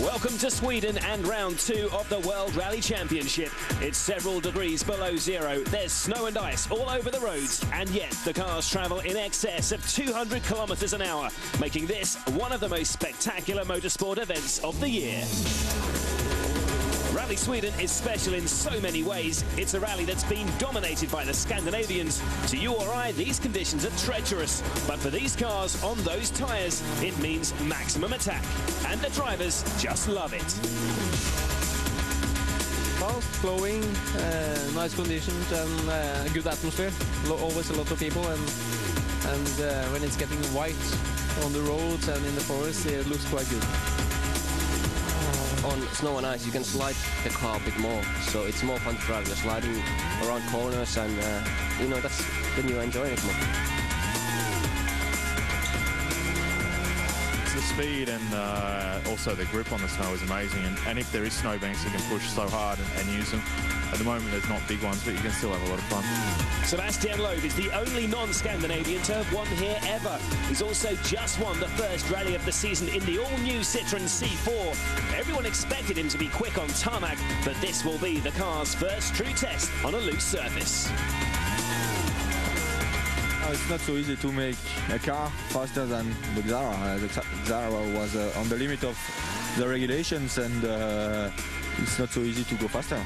Welcome to Sweden and round 2 of the World Rally Championship. It's several degrees below zero. There's snow and ice all over the roads, and yet the cars travel in excess of 200 kilometers an hour, making this one of the most spectacular motorsport events of the year. Rally Sweden is special in so many ways. It's a rally that's been dominated by the Scandinavians. To you or I, these conditions are treacherous. But for these cars on those tyres, it means maximum attack. And the drivers just love it. Fast, flowing, nice conditions and good atmosphere. Always a lot of people. And when it's getting white on the roads and in the forest, it looks quite good. On snow and ice, you can slide the car a bit more, so it's more fun to drive. You're sliding around corners, and you know, that's when you enjoy it more. The speed and also the grip on the snow is amazing, and if there is snowbanks, you can push so hard and use them. At the moment, there's not big ones, but you can still have a lot of fun. Sebastian Loeb is the only non-Scandinavian to have won here ever. He's also just won the first rally of the season in the all-new Citroën C4. Everyone expected him to be quick on tarmac, but this will be the car's first true test on a loose surface. It's not so easy to make a car faster than the Xara. The Xara was on the limit of the regulations, and it's not so easy to go faster.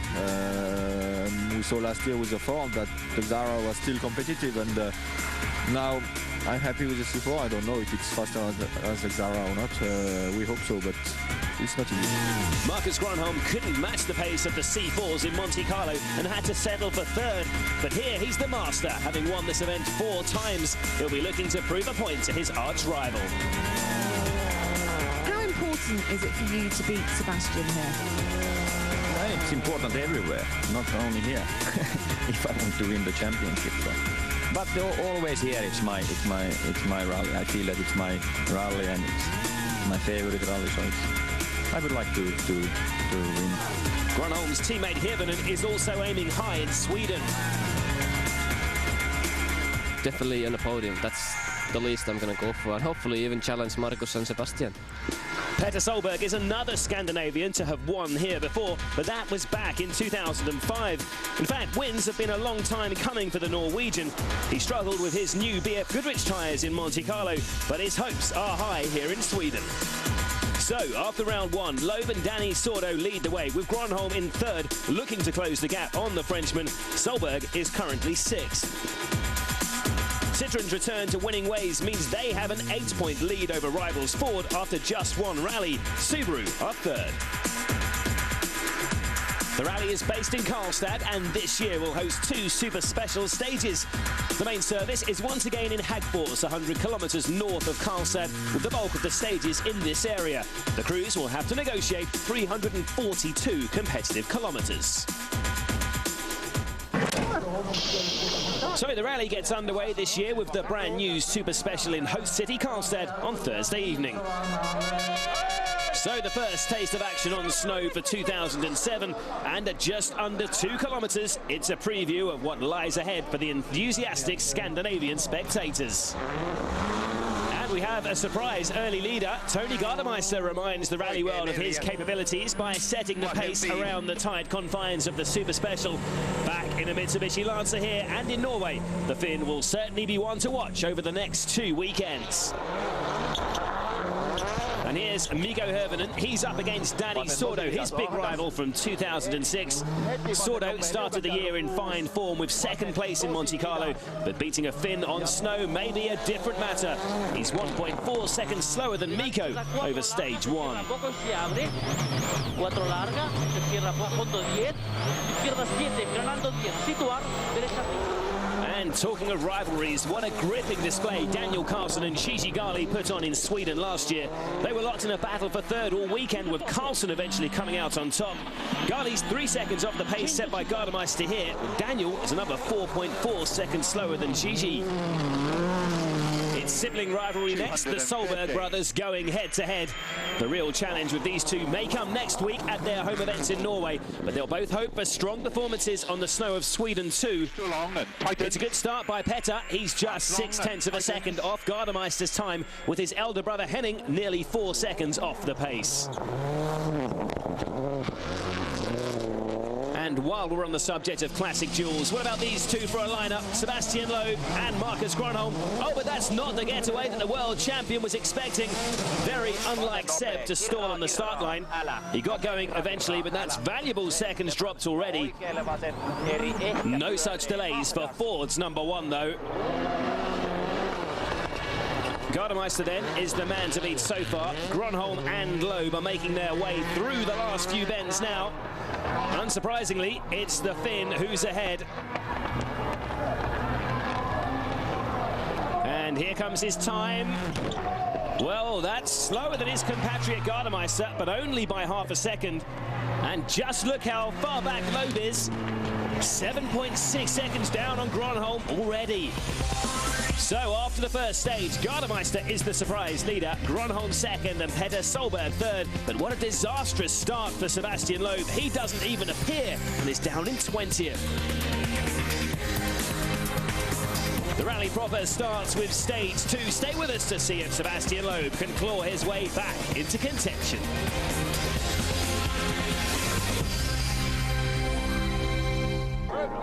We saw last year with the Ford that the Xara was still competitive, and now I'm happy with the C4. I don't know if it's faster as the Xara or not. We hope so, but it's not easy. Marcus Gronholm couldn't match the pace of the C4s in Monte Carlo and had to settle for third. But here he's the master, having won this event 4 times. He'll be looking to prove a point to his arch rival. How important is it for you to beat Sebastian here? It's important everywhere, not only here. If I want to win the championship, so. But always here it's my rally. I feel that it's my rally and it's my favorite rally, so I would like to win. Gronholm's teammate Hirvonen is also aiming high in Sweden. Definitely on the podium. That's the least I'm going to go for, and hopefully even challenge Marcus and Sebastian. Petter Solberg is another Scandinavian to have won here before, but that was back in 2005. In fact, wins have been a long time coming for the Norwegian. He struggled with his new BF Goodrich tyres in Monte Carlo, but his hopes are high here in Sweden. So, after round 1, Loeb and Danny Sordo lead the way, with Gronholm in third, looking to close the gap on the Frenchman. Solberg is currently 6th. Citroën's return to winning ways means they have an 8-point lead over rivals Ford after just one rally. Subaru are third. The rally is based in Karlstad, and this year will host 2 super special stages. The main service is once again in Hagfors, 100 kilometers north of Karlstad, with the bulk of the stages in this area. The crews will have to negotiate 342 competitive kilometers. So the rally gets underway this year with the brand new super special in host city Karlstad on Thursday evening. So the first taste of action on snow for 2007, and at just under 2 kilometers, it's a preview of what lies ahead for the enthusiastic Scandinavian spectators. We have a surprise early leader. Tony Gardemeister reminds the rally world of his capabilities by setting the pace around the tight confines of the Super Special. Back in a Mitsubishi Lancer here and in Norway, the Finn will certainly be one to watch over the next 2 weekends. And here's Mikko Hirvonen. He's up against Danny Sordo, his big rival from 2006. Sordo started the year in fine form with 2nd place in Monte Carlo, but beating a Finn on snow may be a different matter. He's 1.4 seconds slower than Mikko over stage 1. And talking of rivalries, what a gripping display Daniel Carlson and Gigi Gali put on in Sweden last year. They were locked in a battle for third all weekend, with Carlson eventually coming out on top. Gali's 3 seconds off the pace set by Gardemeister here. Daniel is another 4.4 seconds slower than Gigi. It's sibling rivalry next. The Solberg brothers going head-to-head. The real challenge with these two may come next week at their home events in Norway, but they'll both hope for strong performances on the snow of Sweden too. It's a good start by Petter. He's just 0.6 of a second off Gardemeister's time, with his elder brother Henning nearly 4 seconds off the pace. And while we're on the subject of classic duels, what about these two for a lineup? Sebastian Loeb and Marcus Gronholm. Oh, but that's not the getaway that the world champion was expecting. Very unlike Seb to stall on the start line. He got going eventually, but that's valuable seconds dropped already. No such delays for Ford's #1, though. Gardemeister then is the man to beat so far. Gronholm and Loeb are making their way through the last few bends now. Unsurprisingly, it's the Finn who's ahead. And here comes his time. Well, that's slower than his compatriot Gardemeister, but only by half a second. And just look how far back Loeb is. 7.6 seconds down on Gronholm already. So after the first stage, Gardemeister is the surprise leader, Gronholm second and Petter Solberg third. But what a disastrous start for Sebastian Loeb. He doesn't even appear and is down in 20th. The rally proper starts with stage 2. Stay with us to see if Sebastian Loeb can claw his way back into contention.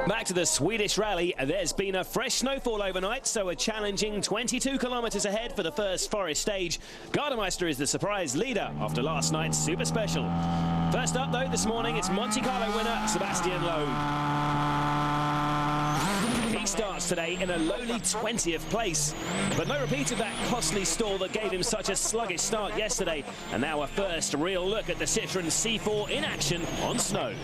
Back to the Swedish Rally. There's been a fresh snowfall overnight, so a challenging 22 kilometres ahead for the first forest stage. Gardemeister is the surprise leader after last night's super special. First up, though, this morning, it's Monte Carlo winner Sebastian Loeb. He starts today in a lowly 20th place, but no repeat of that costly stall that gave him such a sluggish start yesterday. And now a first real look at the Citroën C4 in action on snow.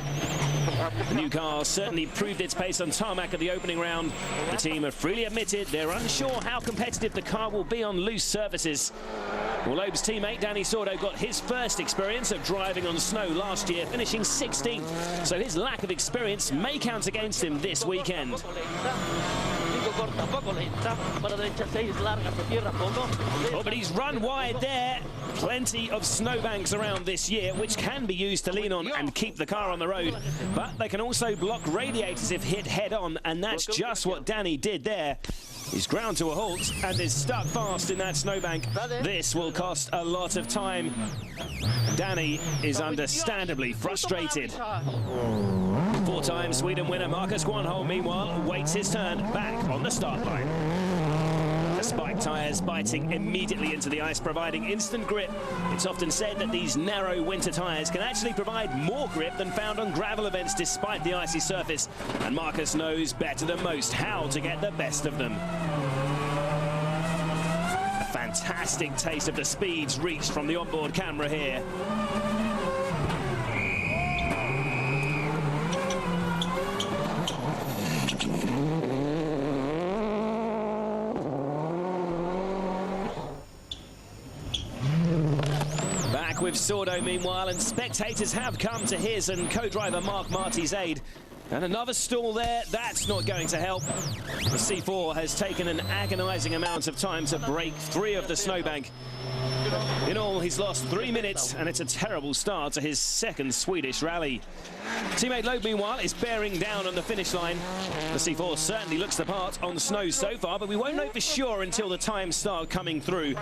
The new car certainly proved its pace on tarmac at the opening round. The team have freely admitted they're unsure how competitive the car will be on loose surfaces. Well, Loeb's teammate Danny Sordo got his first experience of driving on snow last year, finishing 16th. So his lack of experience may count against him this weekend. Oh, but he's run wide there. Plenty of snowbanks around this year, which can be used to lean on and keep the car on the road. But they can also block radiators if hit head-on, and that's just what Danny did there. He's ground to a halt and is stuck fast in that snowbank. This will cost a lot of time. Danny is understandably frustrated. Four-time Sweden winner Marcus Gronholm, meanwhile, waits his turn back on the start line. The spike tyres biting immediately into the ice, providing instant grip. It's often said that these narrow winter tyres can actually provide more grip than found on gravel events despite the icy surface. And Marcus knows better than most how to get the best of them. A fantastic taste of the speeds reached from the onboard camera here. With Sordo, meanwhile, and spectators have come to his and co-driver Mark Marty's aid. And another stall there, that's not going to help. The C4 has taken an agonising amount of time to break free of the snowbank. In all, he's lost 3 minutes, and it's a terrible start to his second Swedish rally. Teammate Loeb, meanwhile, is bearing down on the finish line. The C4 certainly looks the part on snow so far, but we won't know for sure until the times start coming through.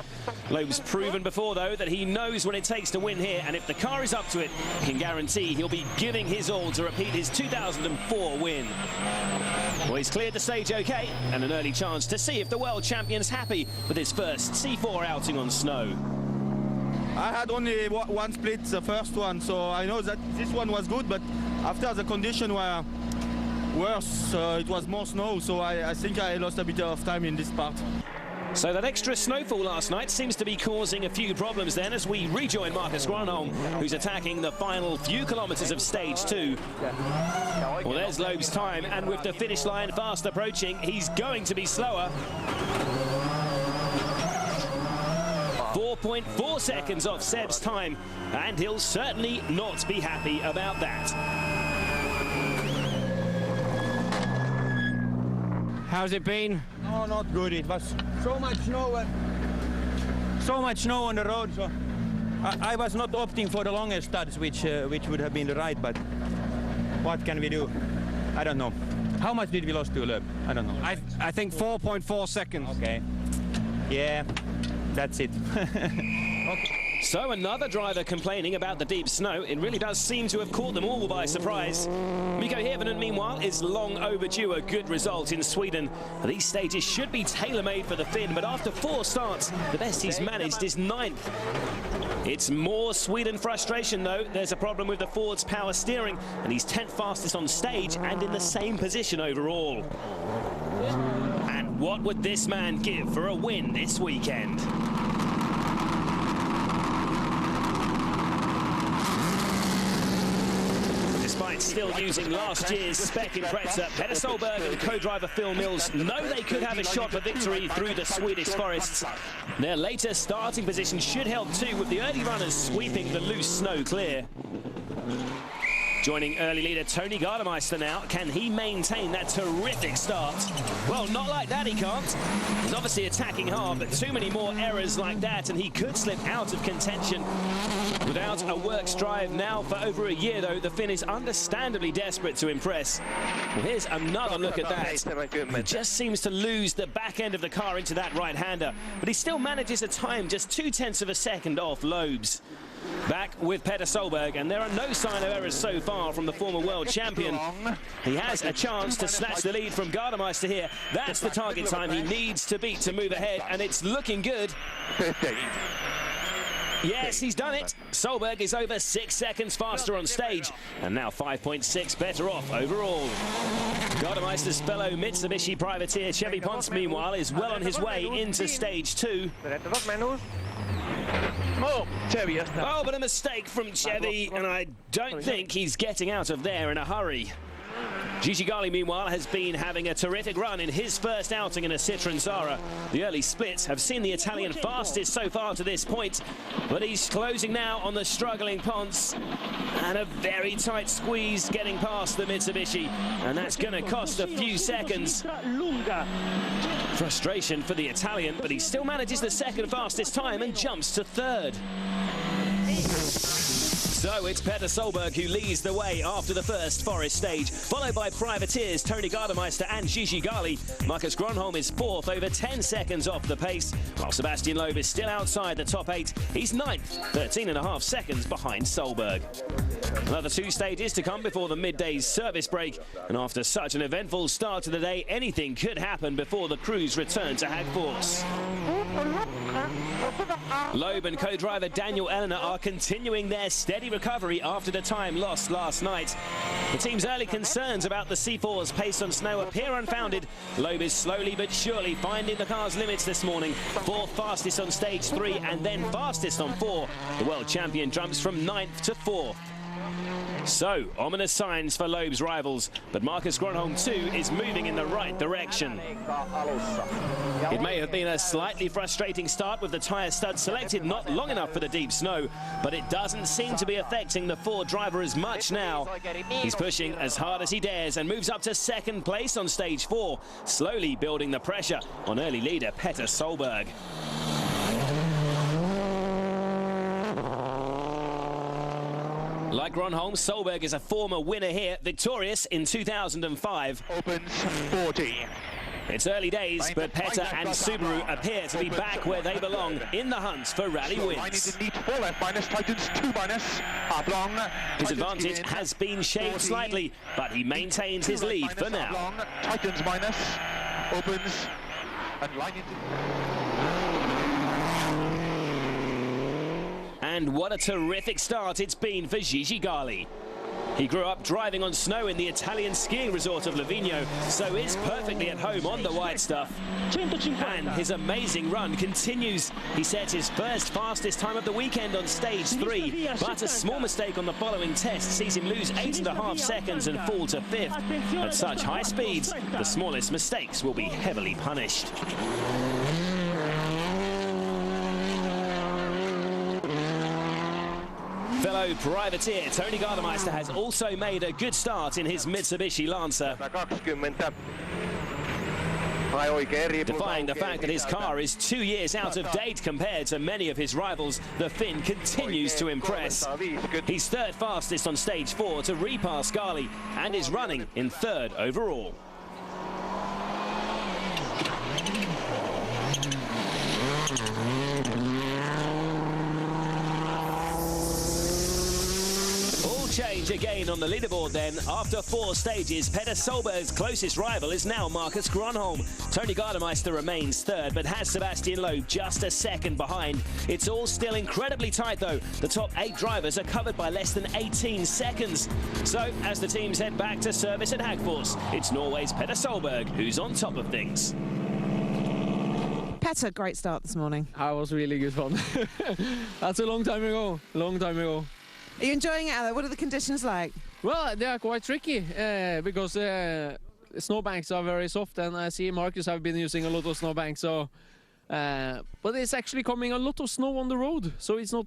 Loeb's proven before, though, that he knows what it takes to win here, and if the car is up to it, he can guarantee he'll be giving his all to repeat his 2004 win. Well, he's cleared the stage okay, and an early chance to see if the world champion's happy with his first C4 outing on snow. I had only one split, the first one, so I know that this one was good, but after the conditions were worse, it was more snow, so I think I lost a bit of time in this part. So that extra snowfall last night seems to be causing a few problems then as we rejoin Marcus Gronholm, who's attacking the final few kilometres of stage 2. Well, there's Loeb's time, and with the finish line fast approaching, he's going to be slower. 4.4 seconds off Seb's time, and he'll certainly not be happy about that. How's it been? No, not good. It was so much snow on the road, so I was not opting for the longest studs, which would have been the right, but what can we do? I don't know. How much did we lose to Loeb? I don't know. I think 4.4 seconds. Okay. Yeah, that's it. Okay. So another driver complaining about the deep snow. It really does seem to have caught them all by surprise. Mikko Hirvonen, meanwhile, is long overdue a good result in Sweden. These stages should be tailor-made for the Finn, but after 4 starts, the best he's managed is 9th. It's more Sweden frustration, though. There's a problem with the Ford's power steering, and he's 10th fastest on stage and in the same position overall. And what would this man give for a win this weekend? Despite still using last year's spec Impreza, Petter Solberg and co-driver Phil Mills know they could have a shot for victory through the Swedish forests. Their later starting position should help too, with the early runners sweeping the loose snow clear. Joining early leader Tony Gardemeister now. Can he maintain that terrific start? Well, not like that, he can't. He's obviously attacking hard, but too many more errors like that, and he could slip out of contention. Without a works drive now for over a year, though, the Finn is understandably desperate to impress. Well, here's another look at that. He just seems to lose the back end of the car into that right-hander, but he still manages a time just 0.2 of a second off Loeb's. Back with Petter Solberg, and there are no sign of errors so far from the former world champion. He has a chance to snatch the lead from Gardemeister here. That's the target time he needs to beat to move ahead, and it's looking good. Yes, he's done it. Solberg is over 6 seconds faster on stage, and now 5.6 better off overall. Gardemeister's fellow Mitsubishi privateer Chevy Ponce, meanwhile, is well on his way into stage 2. Oh, but a mistake from Chevy, and I don't think he's getting out of there in a hurry. Gigi Gali, meanwhile, has been having a terrific run in his first outing in a Citroen Zara. The early splits have seen the Italian fastest so far to this point, but he's closing now on the struggling Ponce, and a very tight squeeze getting past the Mitsubishi, and that's going to cost a few seconds. Frustration for the Italian, but he still manages the second fastest time and jumps to 3rd. So it's Petter Solberg who leads the way after the first forest stage, followed by privateers Tony Gardemeister and Gigi Gali. Marcus Gronholm is 4th, over 10 seconds off the pace, while Sebastian Loeb is still outside the top 8. He's 9th, 13.5 seconds behind Solberg. Another 2 stages to come before the midday's service break, and after such an eventful start to the day, anything could happen before the crews return to Hagfors. Loeb and co-driver Daniel Elena are continuing their steady recovery after the time lost last night. The team's early concerns about the C4's pace on snow appear unfounded. Loeb is slowly but surely finding the car's limits this morning. 4th fastest on stage 3 and then fastest on 4. The world champion jumps from 9th to 4th. So, ominous signs for Loeb's rivals, but Marcus Gronholm too is moving in the right direction. It may have been a slightly frustrating start with the tyre stud selected not long enough for the deep snow, but it doesn't seem to be affecting the Ford driver as much now. He's pushing as hard as he dares and moves up to 2nd place on stage 4, slowly building the pressure on early leader Petter Solberg. Like Gronholm, Solberg is a former winner here, victorious in 2005. Opens 40. It's early days, but Petter and Subaru appear to be back where they belong in the hunt for rally wins. His advantage has been shaved slightly, but he maintains his lead for now. Titans minus, opens, and line into... And what a terrific start it's been for Gigi Gali. He grew up driving on snow in the Italian skiing resort of Livigno, so is perfectly at home on the white stuff. And his amazing run continues. He sets his first fastest time of the weekend on stage 3, but a small mistake on the following test sees him lose 8.5 seconds and fall to 5th. At such high speeds, the smallest mistakes will be heavily punished. Fellow privateer Tony Gardemeister has also made a good start in his Mitsubishi Lancer. Defying the fact that his car is 2 years out of date compared to many of his rivals, the Finn continues to impress. He's third fastest on stage 4 to repass Gali and is running in third overall. Change again on the leaderboard then. After 4 stages, Petter Solberg's closest rival is now Marcus Grönholm. Tony Gardemeister remains third, but has Sebastian Loeb just a second behind. It's all still incredibly tight though. The top 8 drivers are covered by less than 18 seconds. So, as the teams head back to service at Hagfors, it's Norway's Petter Solberg who's on top of things. Petter, great start this morning. I was really good fun. That's a long time ago. Are you enjoying it, Ella? What are the conditions like? Well, they are quite tricky because snowbanks are very soft, and I see Marcus have been using a lot of snowbanks. So, but it's actually coming a lot of snow on the road, so it's not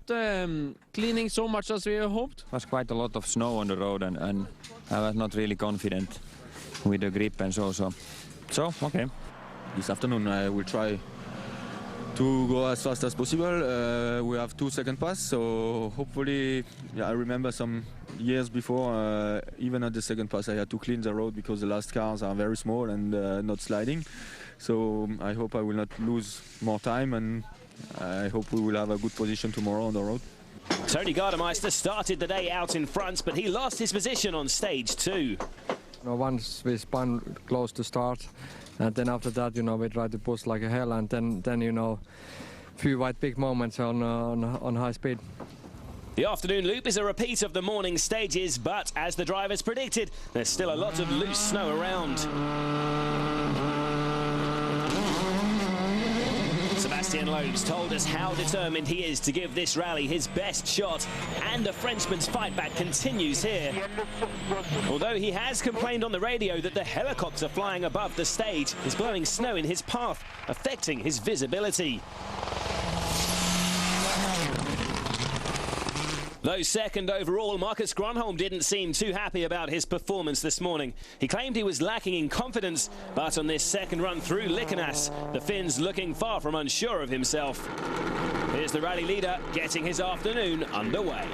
cleaning so much as we hoped. There was quite a lot of snow on the road, and I was not really confident with the grip and so okay. This afternoon I will try to go as fast as possible. We have 2 second pass, so hopefully, I remember some years before, even at the second pass I had to clean the road because the last cars are very small and not sliding. So I hope I will not lose more time, and I hope we will have a good position tomorrow on the road. Tony Gardemeister started the day out in front, but he lost his position on stage 2. Once we spun close to start, and then after that, we tried to push like a hell, and then few white big moments on high speed. The afternoon loop is a repeat of the morning stages, but as the drivers predicted, there's still a lot of loose snow around. Sebastian Loeb's told us how determined he is to give this rally his best shot, and the Frenchman's fight back continues here. Although he has complained on the radio that the helicopter flying above the stage is blowing snow in his path, affecting his visibility. Though second overall, Marcus Grönholm didn't seem too happy about his performance this morning. He claimed he was lacking in confidence, but on this second run through Likernas, the Finn's looking far from unsure of himself. Here's the rally leader getting his afternoon underway.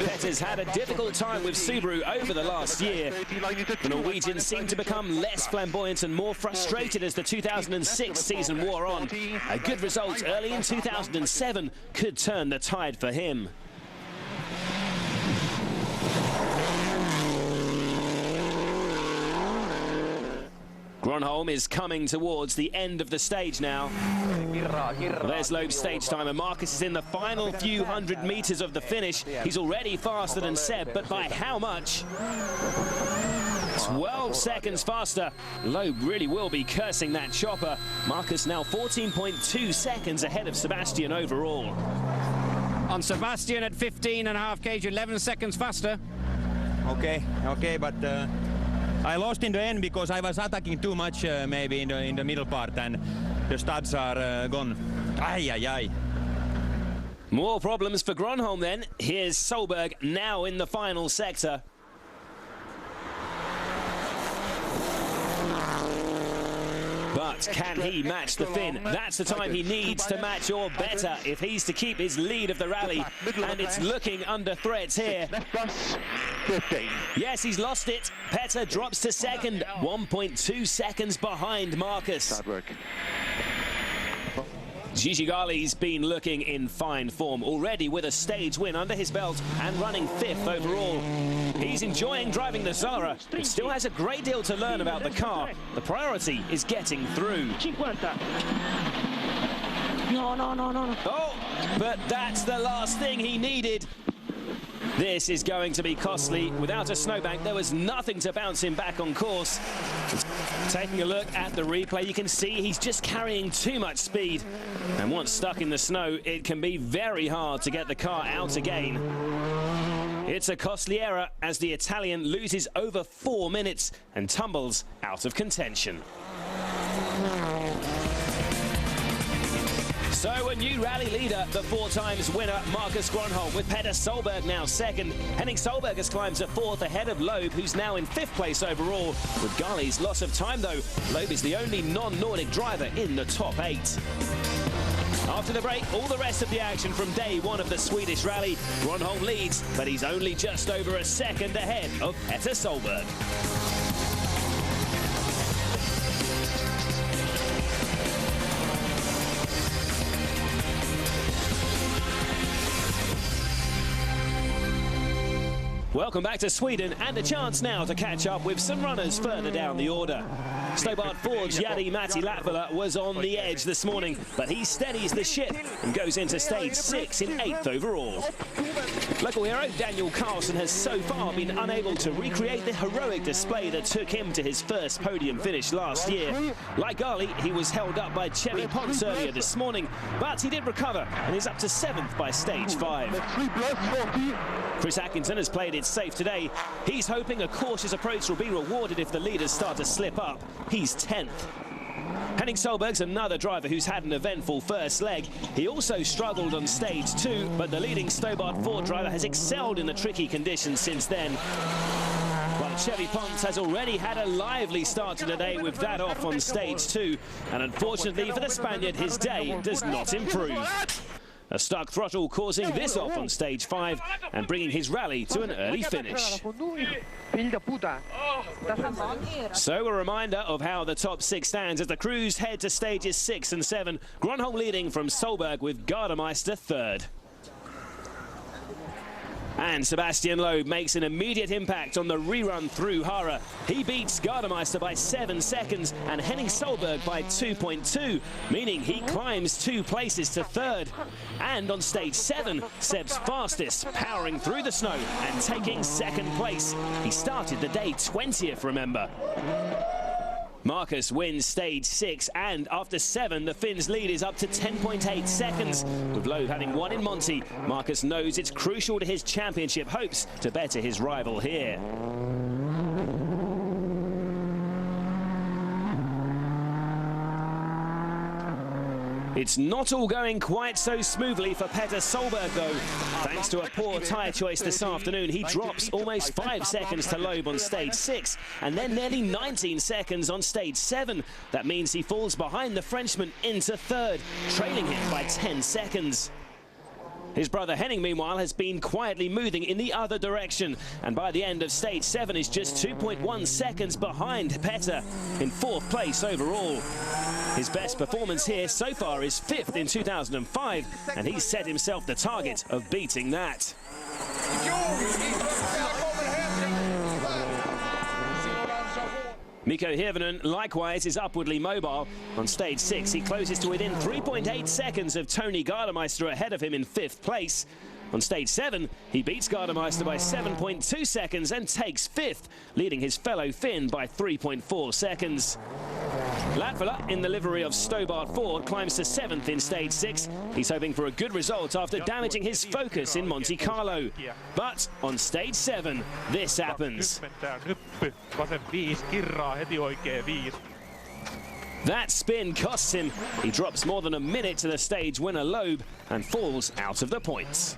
Petter's had a difficult time with Subaru over the last year. The Norwegians seem to become less flamboyant and more frustrated as the 2006 season wore on. A good result early in 2007 could turn the tide for him. Grönholm is coming towards the end of the stage now. There's Loeb's stage time, and Marcus is in the final few hundred meters of the finish. He's already faster than Seb, but by how much? 12 seconds faster. Loeb really will be cursing that chopper. Marcus now 14.2 seconds ahead of Sebastian overall. On Sebastian at 15.5 kg, 11 seconds faster. Okay, but I lost in the end because I was attacking too much maybe in the middle part, and the studs are gone. Ay. More problems for Grönholm then. Here's Solberg now in the final sector. But can he match the Finn? That's the time he needs to match or better if he's to keep his lead of the rally. And it's looking under threats here. Yes, he's lost it. Petter drops to second, 1.2 seconds behind Marcus. Gigi Gali's been looking in fine form already with a stage win under his belt and running 5th overall. He's enjoying driving the Zara, but still has a great deal to learn about the car. The priority is getting through. No. Oh, but that's the last thing he needed. This is going to be costly. Without a snowbank, there was nothing to bounce him back on course. Taking a look at the replay, you can see he's just carrying too much speed. And once stuck in the snow, it can be very hard to get the car out again. It's a costly error as the Italian loses over 4 minutes and tumbles out of contention. So a new rally leader, the 4 times winner Marcus Gronholm, with Petter Solberg now second. Henning Solberg has climbed to 4th ahead of Loeb, who's now in 5th place overall. With Ghali's loss of time though, Loeb is the only non-Nordic driver in the top 8. After the break, all the rest of the action from day 1 of the Swedish Rally. Gronholm leads, but he's only just over a second ahead of Petter Solberg. Welcome back to Sweden, and a chance now to catch up with some runners further down the order. Stobart Ford's Jari-Matti Latvala was on the edge this morning, but he steadies the ship and goes into stage 6 in 8th overall. Local hero Daniel Carlson has so far been unable to recreate the heroic display that took him to his first podium finish last year. Like Ghali, he was held up by Chevy Ponce earlier this morning, but he did recover and is up to 7th by stage 5. Chris Atkinson has played it safe today. He's hoping a cautious approach will be rewarded if the leaders start to slip up. He's 10th. Henning Solberg's another driver who's had an eventful first leg. He also struggled on stage 2, but the leading Stobart Ford driver has excelled in the tricky conditions since then. While Chevy Ponce has already had a lively start to the day with that off on stage 2, and unfortunately for the Spaniard, his day does not improve. A stuck throttle causing this off on stage 5 and bringing his rally to an early finish. So a reminder of how the top 6 stands as the crews head to stages 6 and 7. Gronholm leading from Solberg with Gardemeister 3rd. And Sebastian Loeb makes an immediate impact on the rerun through Hara. He beats Gardemeister by 7 seconds and Henning Solberg by 2.2, meaning he climbs 2 places to 3rd. And on stage 7, Seb's fastest, powering through the snow and taking 2nd place. He started the day 20th, remember. Marcus wins stage 6, and after 7, the Finns' lead is up to 10.8 seconds. With Loeb having won in Monty, Marcus knows it's crucial to his championship hopes to better his rival here. It's not all going quite so smoothly for Petter Solberg, though. Thanks to a poor tyre choice this afternoon, he drops almost 5 seconds to Loeb on stage 6, and then nearly 19 seconds on stage 7. That means he falls behind the Frenchman into 3rd, trailing him by 10 seconds. His brother Henning, meanwhile, has been quietly moving in the other direction, and by the end of stage 7 is just 2.1 seconds behind Petter, in 4th place overall. His best performance here so far is 5th in 2005, and he's set himself the target of beating that. Mikko Hirvonen likewise is upwardly mobile. On stage 6, he closes to within 3.8 seconds of Tony Gardemeister ahead of him in 5th place. On stage 7, he beats Gardemeister by 7.2 seconds and takes 5th, leading his fellow Finn by 3.4 seconds. Latvala, in the livery of Stobart Ford, climbs to 7th in stage 6. He's hoping for a good result after damaging his focus in Monte Carlo. But on stage 7, this happens. That spin costs him. He drops more than a minute to the stage winner Loeb and falls out of the points.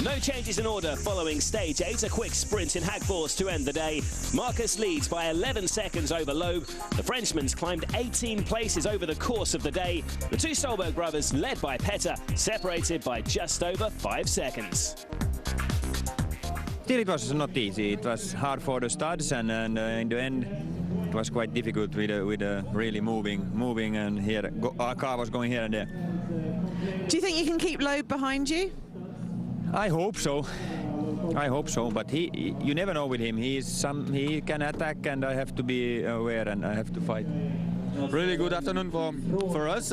No changes in order following stage 8, a quick sprint in Hagfors to end the day. Marcus leads by 11 seconds over Loeb. The Frenchman's climbed 18 places over the course of the day. The 2 Solberg brothers, led by Petter, separated by just over 5 seconds. Still, it was not easy. It was hard for the studs, and in the end, it was quite difficult with really moving, and here our car was going here and there. Do you think you can keep Loeb behind you? I hope so. But you never know with him. He can attack, and I have to be aware, and I have to fight really good afternoon for us.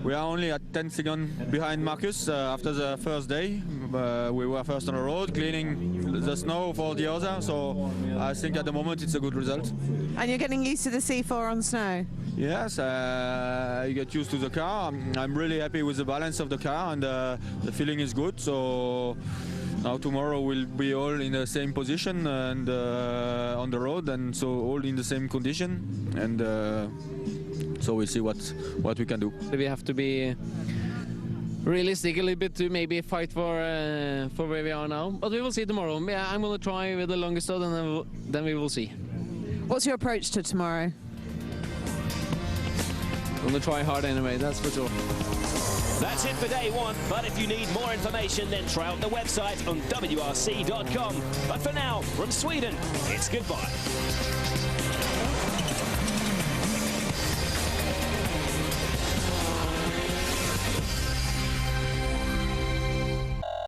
We are only at 10 seconds behind Marcus after the first day. We were first on the road, cleaning the snow for the other, so I think at the moment it's a good result. And you're getting used to the C4 on snow? Yes, you get used to the car. I'm really happy with the balance of the car, and the feeling is good. So now tomorrow we'll be all in the same position and on the road, and so all in the same condition, and so we'll see what we can do. We have to be realistic a little bit to maybe fight for where we are now, but we will see tomorrow. Yeah, I'm going to try with the longest stud, and then we will see. What's your approach to tomorrow? I'm going to try hard anyway, that's for sure. That's it for day one, but if you need more information, then try out the website on WRC.com. But for now, from Sweden, it's goodbye.